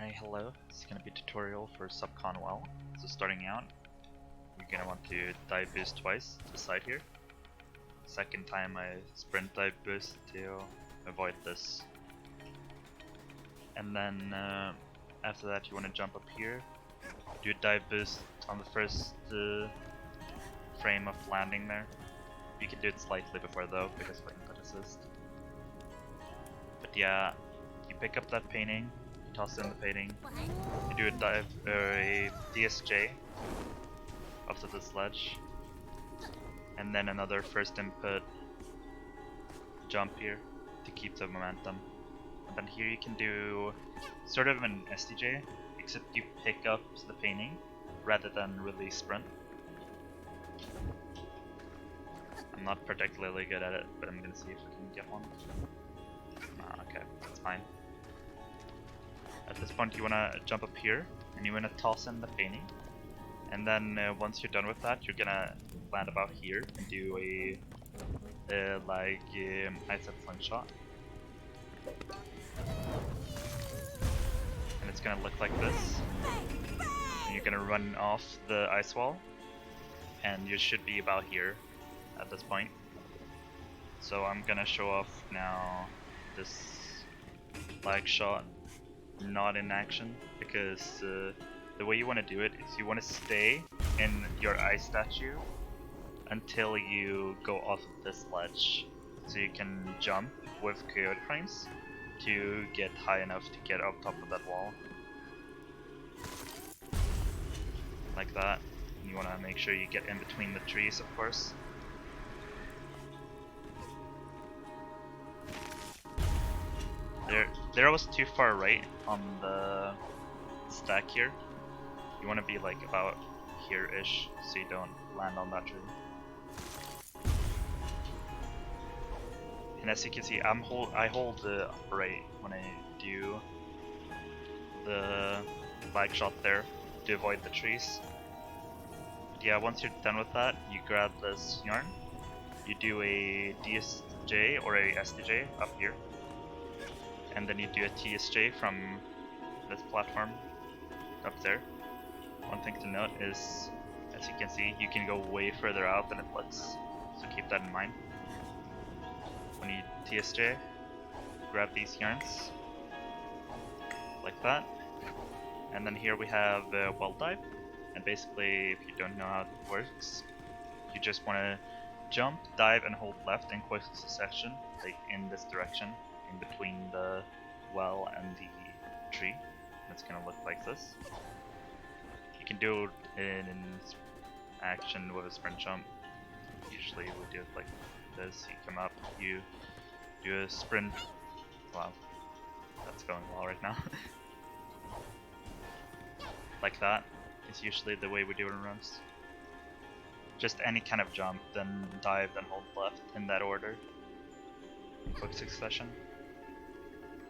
Hi, hello. This is going to be a tutorial for Subcon well. So starting out, you're going to want to dive boost twice to the side here. Second time I sprint dive boost to avoid this. And then after that you want to jump up here, do a dive boost on the first frame of landing there. You can do it slightly before though, because of input assist. But yeah, you pick up that painting, you toss in the painting, you do a dive or a DSJ up to the sledge, and then another first input jump here to keep the momentum. And then here you can do sort of an SDJ, except you pick up the painting rather than release sprint. I'm not particularly good at it, but I'm gonna see if I can get one. Okay, that's fine. At this point you wanna jump up here, and you wanna toss in the painting. And then once you're done with that, you're gonna land about here and do a ice slingshot. And it's gonna look like this. And you're gonna run off the ice wall, and you should be about here at this point. So I'm gonna show off now this flag shot not in action, because the way you want to do it is you want to stay in your ice statue until you go off of this ledge, so you can jump with coyote frames to get high enough to get up top of that wall. Like that. You want to make sure you get in between the trees, of course. There was too far right on the stack here. You want to be like about here-ish, so you don't land on that tree. And as you can see, I hold the upper right when I do the flag shot there to avoid the trees. But yeah, once you're done with that, you grab this yarn, you do a DSJ or a SDJ up here, and then you do a TSJ from this platform up there. One thing to note is, as you can see, you can go way further out than it looks, so keep that in mind. When you TSJ, grab these yarns, like that. And then here we have well dive, and basically if you don't know how it works, you just want to jump, dive, and hold left in quick succession, like in this direction, in between the well and the tree. It's gonna look like this. You can do it in action with a sprint jump. Usually we do it like this. You come up, you do a sprint. Wow, that's going well right now. Like that is usually the way we do it in runs. Just any kind of jump, then dive, then hold left in that order. Quick succession.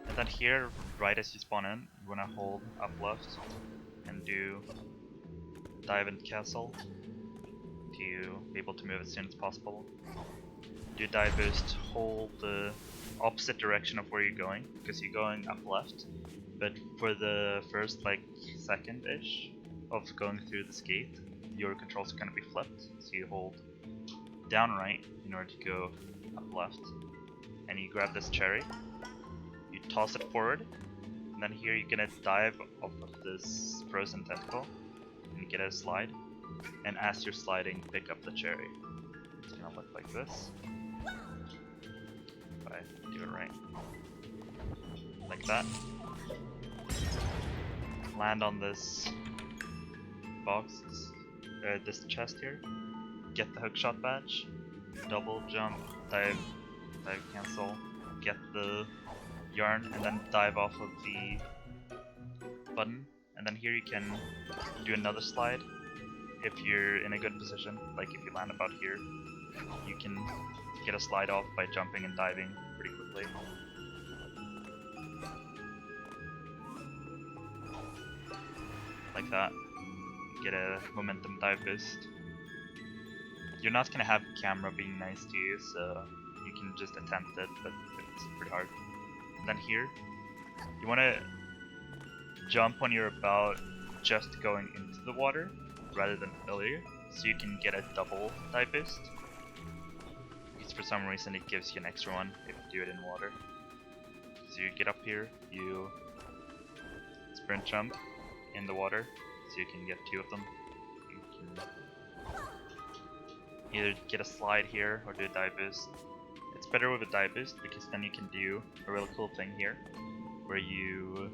And then here, right as you spawn in, you wanna hold up left and do dive and castle to be able to move as soon as possible. Do dive boost, hold the opposite direction of where you're going, because you're going up left. But for the first like second-ish of going through this gate, your controls are gonna be flipped. So you hold down right in order to go up left, and you grab this cherry. You toss it forward, and then here you're gonna dive off of this frozen tentacle, and you get a slide. And as you're sliding, pick up the cherry. It's gonna look like this. If I do it right, like that. Land on this box, this chest here. Get the hookshot badge. Double jump, dive cancel. Get the yarn, and then dive off of the button. And then here you can do another slide if you're in a good position. Like if you land about here, you can get a slide off by jumping and diving pretty quickly. Like that. Get a momentum dive boost. You're not gonna have camera being nice to you, so you can just attempt it, but it's pretty hard. And then here, you wanna jump when you're about just going into the water rather than earlier, so you can get a double dive boost. Because for some reason it gives you an extra one if you do it in water. So you get up here, you sprint jump in the water, so you can get 2 of them. You can either get a slide here or do a dive boost. It's better with a dive boost because then you can do a really cool thing here, where you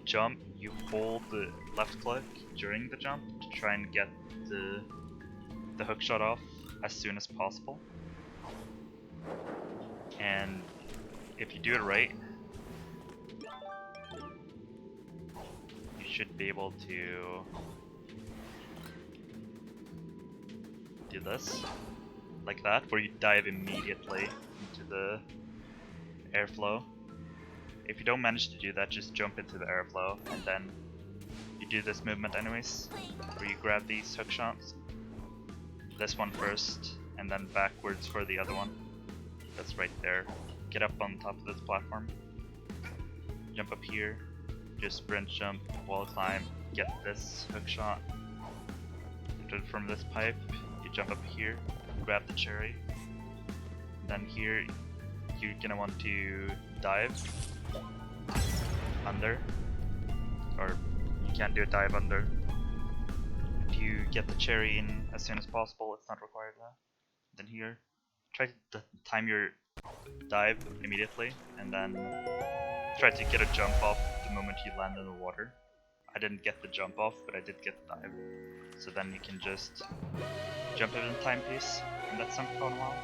jump, you hold the left click during the jump to try and get the hook shot off as soon as possible. And if you do it right, you should be able to do this, like that, where you dive immediately into the airflow. If you don't manage to do that, just jump into the airflow, and then you do this movement anyways, where you grab these hook shots. This one first, and then backwards for the other one. That's right there. Get up on top of this platform. Jump up here. Just sprint jump, wall climb, get this hook shot. Enter from this pipe. You jump up here, grab the cherry. Then here, you're gonna want to dive under, or you can't do a dive under. If you get the cherry in as soon as possible, it's not required now. Then here, try to time your dive immediately, and then try to get a jump off the moment you land in the water. I didn't get the jump off, but I did get the dive. So then you can just jump it in timepiece, and that's Subcon well.